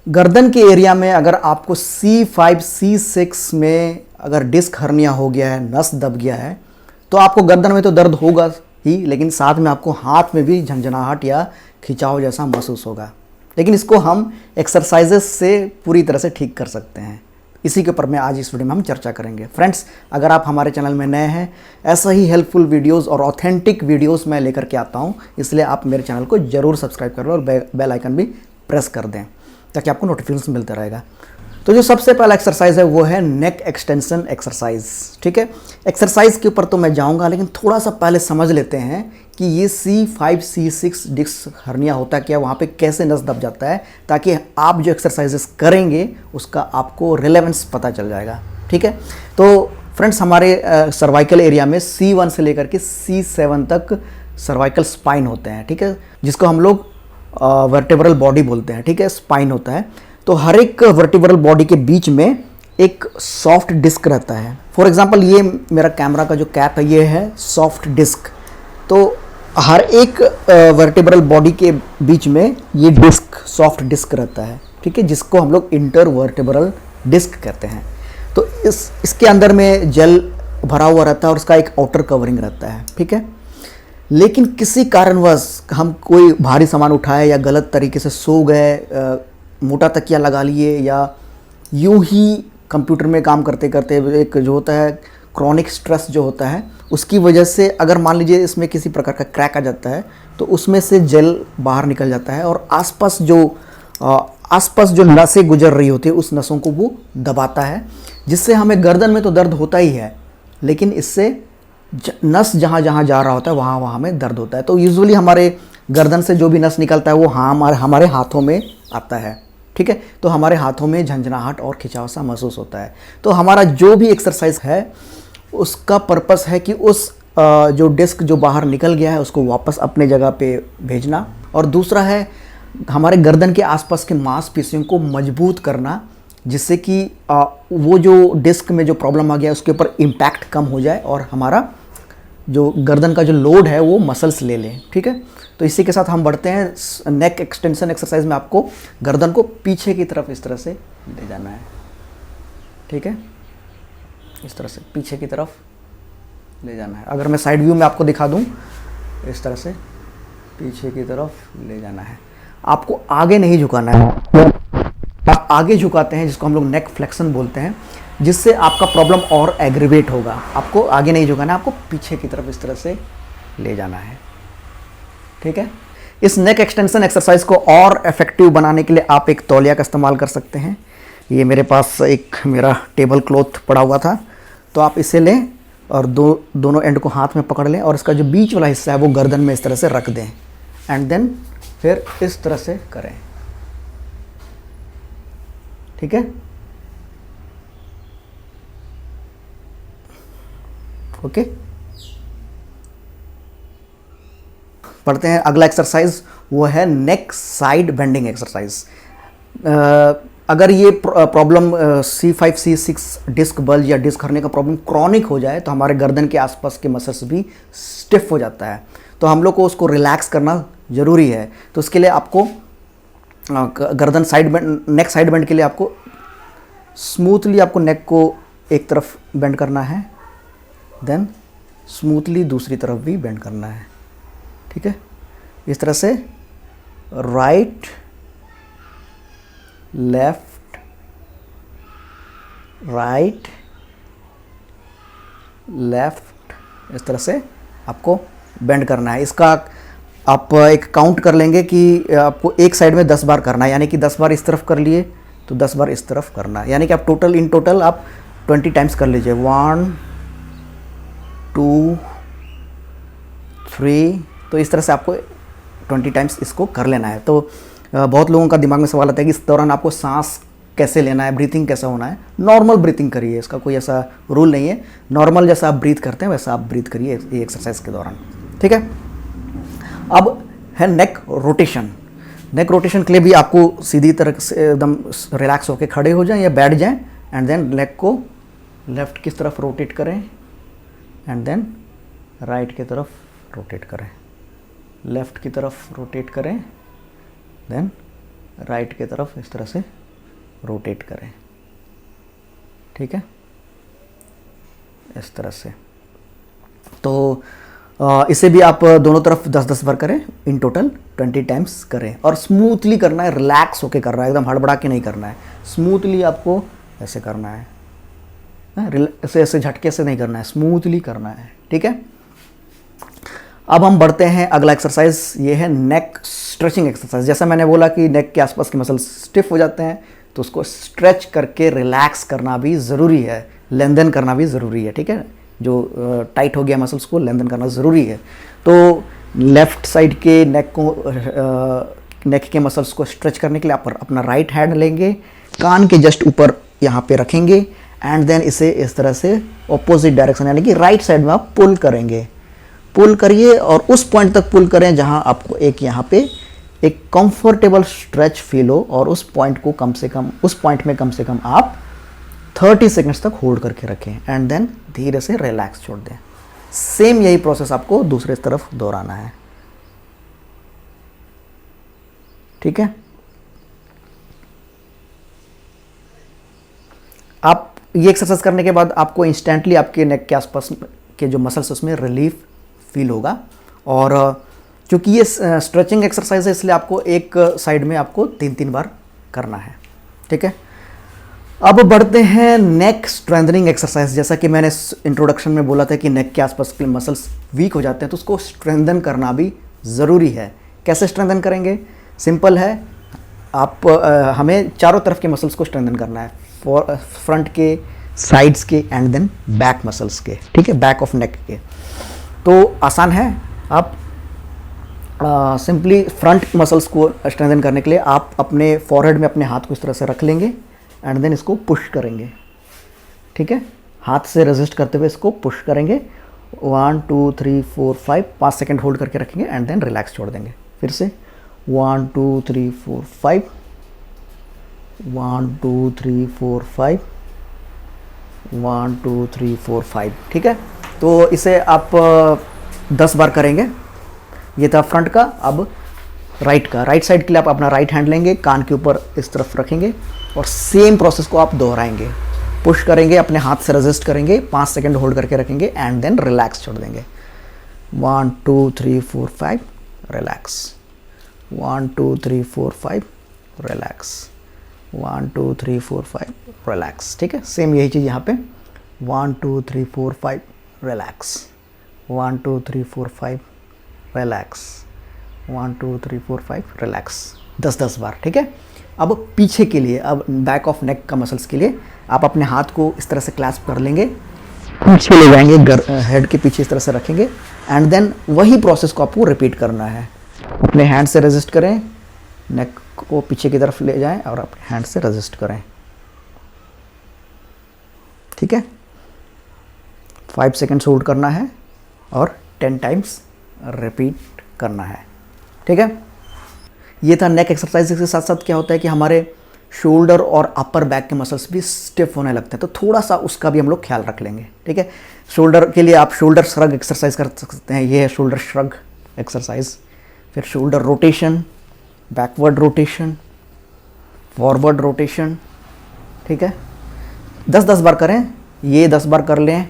गर्दन के एरिया में अगर आपको C5 C6 में अगर डिस्क हर्निया हो गया है, नस दब गया है, तो आपको गर्दन में तो दर्द होगा ही, लेकिन साथ में आपको हाथ में भी झंझनाहट या खिंचाव जैसा महसूस होगा। लेकिन इसको हम एक्सरसाइजेस से पूरी तरह से ठीक कर सकते हैं। इसी के ऊपर में आज इस वीडियो में हम चर्चा करेंगे। फ्रेंड्स, अगर आप हमारे चैनल में नए हैं, ऐसा ही हेल्पफुल वीडियोस और ऑथेंटिक वीडियोस मैं लेकर के आता हूं, इसलिए आप मेरे चैनल को जरूर सब्सक्राइब कर लो और बेल आइकन भी प्रेस कर दें ताकि आपको नोटिफिकेशन मिलता रहेगा। तो जो सबसे पहला एक्सरसाइज है वो है नेक एक्सटेंशन एक्सरसाइज। ठीक है, एक्सरसाइज के ऊपर तो मैं जाऊंगा, लेकिन थोड़ा सा पहले समझ लेते हैं कि ये C5 C6 डिस्क हर्निया होता क्या, वहाँ पे कैसे नस दब जाता है, ताकि आप जो एक्सरसाइजेस करेंगे उसका आपको रिलेवेंस पता चल जाएगा। ठीक है, तो फ्रेंड्स, हमारे सर्वाइकल एरिया में C1 से लेकर के C7 तक सर्वाइकल स्पाइन होते हैं। ठीक है, जिसको हम लोग वर्टेब्रल बॉडी बोलते हैं। ठीक है, स्पाइन होता है। तो हर एक वर्टेब्रल बॉडी के बीच में एक सॉफ्ट डिस्क रहता है। फॉर एग्जांपल, ये मेरा कैमरा का जो कैप है, ये है सॉफ्ट डिस्क। तो हर एक वर्टेब्रल बॉडी के बीच में ये डिस्क, सॉफ्ट डिस्क रहता है। ठीक है, जिसको हम लोग इंटरवर्टेब्रल डिस्क कहते हैं। तो इसके अंदर में जेल भरा हुआ रहता है और उसका एक आउटर कवरिंग रहता है। ठीक है, लेकिन किसी कारणवश हम कोई भारी सामान उठाए या गलत तरीके से सो गए, मोटा तकिया लगा लिए, या यूं ही कंप्यूटर में काम करते करते एक जो होता है क्रॉनिक स्ट्रेस जो होता है, उसकी वजह से अगर मान लीजिए इसमें किसी प्रकार का क्रैक आ जाता है, तो उसमें से जेल बाहर निकल जाता है और आसपास जो नसें गुजर रही होती है उस नसों को वो दबाता है, जिससे हमें गर्दन में तो दर्द होता ही है, लेकिन इससे नस जहाँ जहाँ जा रहा होता है वहाँ वहाँ में दर्द होता है। तो यूजुअली हमारे गर्दन से जो भी नस निकलता है वो हमारे हाथों में आता है। ठीक है, तो हमारे हाथों में झंझनाहट और खिंचाव सा महसूस होता है। तो हमारा जो भी एक्सरसाइज है उसका पर्पस है कि उस जो डिस्क जो बाहर निकल गया है उसको वापस अपने जगह पे भेजना, और दूसरा है हमारे गर्दन के आसपास के मांसपेशियों को मजबूत करना, जिससे कि वो जो डिस्क में जो प्रॉब्लम आ गया है उसके ऊपर इम्पैक्ट कम हो जाए और हमारा जो गर्दन का जो लोड है वो मसल्स ले लें। ठीक है, तो इसी के साथ हम बढ़ते हैं नेक एक्सटेंशन एक्सरसाइज में। आपको गर्दन को पीछे की तरफ इस तरह से ले जाना है। ठीक है, इस तरह से पीछे की तरफ ले जाना है। अगर मैं साइड व्यू में आपको दिखा दूं, इस तरह से पीछे की तरफ ले जाना है। आपको आगे नहीं झुकाना है। आप आगे झुकाते हैं जिसको हम लोग नेक फ्लेक्शन बोलते हैं, जिससे आपका प्रॉब्लम और एग्रीवेट होगा। आपको आगे नहीं झुकाना है, आपको पीछे की तरफ इस तरह से ले जाना है। ठीक है, इस नेक एक्सटेंशन एक्सरसाइज को और इफेक्टिव बनाने के लिए आप एक तौलिया का इस्तेमाल कर सकते हैं। ये मेरे पास एक मेरा टेबल क्लॉथ पड़ा हुआ था, तो आप इसे लें और दोनों एंड को हाथ में पकड़ लें और इसका जो बीच वाला हिस्सा है वो गर्दन में इस तरह से रख दें, एंड देन फिर इस तरह से करें। ठीक है, ओके। पढ़ते हैं अगला एक्सरसाइज, वो है नेक साइड बेंडिंग एक्सरसाइज। अगर ये problem C5 C6 disc bulge या डिस्क हर्निया का प्रॉब्लम क्रॉनिक हो जाए तो हमारे गर्दन के आसपास के मसल्स भी स्टिफ हो जाता है, तो हम लोग को उसको रिलैक्स करना ज़रूरी है। तो उसके लिए आपको गर्दन साइड बेंड, नेक साइड बेंड के लिए आपको स्मूथली आपको नेक को एक तरफ बेंड करना है, देन स्मूथली दूसरी तरफ भी बेंड करना है। ठीक है, इस तरह से राइट लेफ्ट राइट लेफ्ट, इस तरह से आपको बेंड करना है। इसका आप एक काउंट कर लेंगे कि आपको एक साइड में 10 बार करना है, यानी कि 10 बार इस तरफ कर लिए तो 10 बार इस तरफ करना है, यानी कि आप इन टोटल आप 20 टाइम्स कर लीजिए। 1 2 3, तो इस तरह से आपको 20 टाइम्स इसको कर लेना है। तो बहुत लोगों का दिमाग में सवाल आता है कि इस दौरान आपको सांस कैसे लेना है, ब्रीथिंग कैसा होना है। नॉर्मल ब्रीथिंग करिए, इसका कोई ऐसा रूल नहीं है। नॉर्मल जैसा आप ब्रीथ करते हैं वैसा आप ब्रीथ करिए ये एक्सरसाइज के दौरान। ठीक है, अब है नेक रोटेशन। नेक रोटेशन के लिए भी आपको सीधी तरह से एकदम रिलैक्स होकर खड़े हो जाएं या बैठ जाएं, एंड देन लेग को लेफ्ट की तरफ रोटेट करें, एंड देन राइट की तरफ रोटेट करें, लेफ़्ट की तरफ रोटेट करें, देन राइट की तरफ इस तरह से रोटेट करें, ठीक है, इस तरह से। तो इसे भी आप दोनों तरफ 10-10 बार करें, इन टोटल 20 टाइम्स करें। और स्मूथली करना है, रिलैक्स होके करना है, एकदम हड़बड़ा के नहीं करना है। स्मूथली आपको ऐसे करना है, ऐसे ऐसे झटके से नहीं करना है, स्मूथली करना है, ठीक है। अब हम बढ़ते हैं अगला एक्सरसाइज, ये है नेक स्ट्रेचिंग एक्सरसाइज। जैसा मैंने बोला कि नेक के आसपास के मसल्स स्टिफ हो जाते हैं, तो उसको स्ट्रेच करके रिलैक्स करना भी ज़रूरी है, लेंथन करना भी ज़रूरी है, ठीक है। जो टाइट हो गया मसल्स को लेंथन करना ज़रूरी है। तो लेफ़्ट साइड के नेक के मसल्स को स्ट्रेच करने के लिए आप अपना राइट हैंड लेंगे, कान के जस्ट ऊपर यहाँ पे रखेंगे, एंड देन इसे इस तरह से ऑपोजिट डायरेक्शन यानी कि राइट साइड में आप पुल करेंगे। पुल करिए और उस पॉइंट तक पुल करें जहां आपको एक यहाँ पे एक कंफर्टेबल स्ट्रेच फील हो, और उस पॉइंट को उस पॉइंट में कम से कम आप 30 सेकंड्स तक होल्ड करके रखें, एंड देन धीरे से रिलैक्स छोड़ दें। सेम यही प्रोसेस आपको दूसरे तरफ दोहराना है, ठीक है। आप ये एक्सरसाइज करने के बाद आपको इंस्टेंटली आपके नेक के आसपास के जो मसल्स उसमें रिलीफ फील होगा। और क्योंकि ये स्ट्रेचिंग एक्सरसाइज है, इसलिए आपको एक साइड में आपको 3-3 बार करना है, ठीक है। अब बढ़ते हैं नेक स्ट्रेंथनिंग एक्सरसाइज। जैसा कि मैंने इंट्रोडक्शन में बोला था कि नेक के आसपास के मसल्स वीक हो जाते हैं, तो उसको स्ट्रेंथन करना भी ज़रूरी है। कैसे स्ट्रेंथन करेंगे? सिंपल है, हमें चारों तरफ के मसल्स को स्ट्रेंथन करना है, फ्रंट के, साइड्स के, एंड देन बैक मसल्स के, ठीक है, बैक ऑफ नेक के। तो आसान है। आप सिंपली फ्रंट मसल्स को स्ट्रेंथन करने के लिए आप अपने फॉरहेड में अपने हाथ को इस तरह से रख लेंगे, एंड देन इसको पुश करेंगे, ठीक है। हाथ से रेजिस्ट करते हुए इसको पुश करेंगे। 1 2 3 4 5 सेकेंड होल्ड करके रखेंगे, एंड देन रिलैक्स छोड़ देंगे। फिर से 1 2 3 4 5, 1 2 3 4 5, 1 2 3 4 5, ठीक है। तो इसे आप 10 बार करेंगे। ये था फ्रंट का। अब राइट साइड के लिए आप अपना राइट हैंड लेंगे, कान के ऊपर इस तरफ रखेंगे, और सेम प्रोसेस को आप दोहराएंगे। पुश करेंगे, अपने हाथ से रेजिस्ट करेंगे, 5 सेकेंड होल्ड करके रखेंगे, एंड देन रिलैक्स छोड़ देंगे। 1 2 3 4 5, रिलैक्स। 1 2 3 4 5, रिलैक्स। 1 2 3 4 5, रिलैक्स, ठीक है। सेम यही चीज़ यहाँ पे 1 2 3 4 5, रिलैक्स। 1 2 3 4 5, रिलैक्स। 1 2 3 4 5, रिलैक्स। 10-10 बार, ठीक है। अब पीछे के लिए, अब बैक ऑफ नेक का मसल्स के लिए आप अपने हाथ को इस तरह से क्लैस्प कर लेंगे, पीछे ले जाएंगे, हेड के पीछे इस तरह से रखेंगे, एंड देन वही प्रोसेस को आपको रिपीट करना है। अपने हैंड से रेजिस्ट करें, नेक को पीछे की तरफ ले जाएं, और अपने हैंड से रेजिस्ट करें, ठीक है। 5 सेकेंड्स होल्ड करना है और 10 टाइम्स रिपीट करना है, ठीक है। ये था नेक एक्सरसाइज के साथ साथ क्या होता है कि हमारे शोल्डर और अपर बैक के मसल्स भी स्टिफ होने लगते हैं, तो थोड़ा सा उसका भी हम लोग ख्याल रख लेंगे, ठीक है। शोल्डर के लिए आप शोल्डर श्रग एक्सरसाइज कर सकते हैं, ये है शोल्डर श्रग एक्सरसाइज। फिर shoulder rotation, backward rotation, forward rotation, ठीक है। 10-10 बार करें, ये 10 बार कर लें,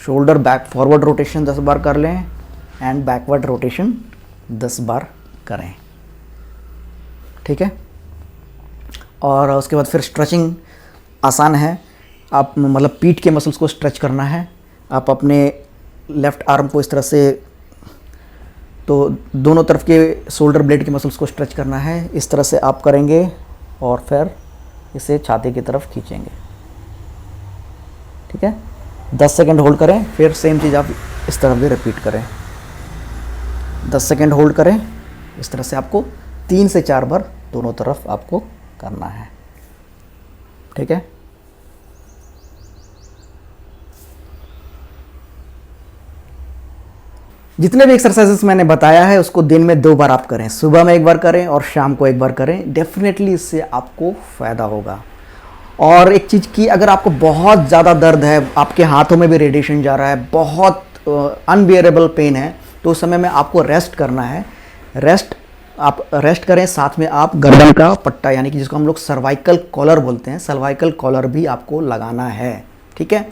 शोल्डर बैक फॉरवर्ड रोटेशन 10 बार कर लें, एंड बैकवर्ड रोटेशन 10 बार करें, ठीक है। और उसके बाद फिर स्ट्रेचिंग आसान है। आप मतलब पीठ के मसल्स को स्ट्रेच करना है। आप अपने लेफ़्ट आर्म को इस तरह से, तो दोनों तरफ के शोल्डर ब्लेड के मसल्स को स्ट्रेच करना है, इस तरह से आप करेंगे, और फिर इसे छाती की तरफ खींचेंगे, ठीक है। 10 सेकेंड होल्ड करें, फिर सेम चीज़ आप इस तरफ भी रिपीट करें। 10 सेकेंड होल्ड करें, इस तरह से आपको 3 से 4 बार दोनों तरफ आपको करना है, ठीक है। जितने भी एक्सरसाइजेस मैंने बताया है उसको दिन में 2 बार आप करें, सुबह में 1 बार करें और शाम को 1 बार करें। डेफिनेटली इससे आपको फ़ायदा होगा। और एक चीज़ की, अगर आपको बहुत ज़्यादा दर्द है, आपके हाथों में भी रेडिएशन जा रहा है, बहुत अनबियरेबल पेन है, तो उस समय में आपको रेस्ट करना है। रेस्ट आप रेस्ट करें, साथ में आप गर्दन का पट्टा यानी कि जिसको हम लोग सर्वाइकल कॉलर बोलते हैं, सर्वाइकल कॉलर भी आपको लगाना है। ठीक है,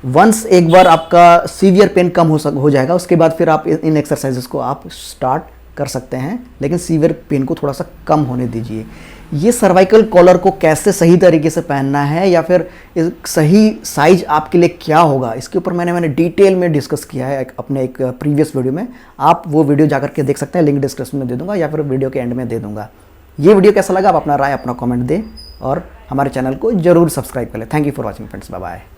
वंस एक बार आपका सीवियर पेन कम हो जाएगा, उसके बाद फिर आप इन एक्सरसाइजेस को आप स्टार्ट कर सकते हैं, लेकिन सीवियर पेन को थोड़ा सा कम होने दीजिए। ये सर्वाइकल कॉलर को कैसे सही तरीके से पहनना है या फिर सही साइज आपके लिए क्या होगा, इसके ऊपर मैंने डिटेल में डिस्कस किया है अपने एक प्रीवियस वीडियो में। आप वो वीडियो जाकर के देख सकते हैं, लिंक डिस्क्रिप्शन में दे दूंगा या फिर वीडियो के एंड में दे दूंगा। ये वीडियो कैसा लगा आप अपना राय, अपना कमेंट दें और हमारे चैनल को जरूर सब्सक्राइब कर लें। Thank you for watching friends, bye bye.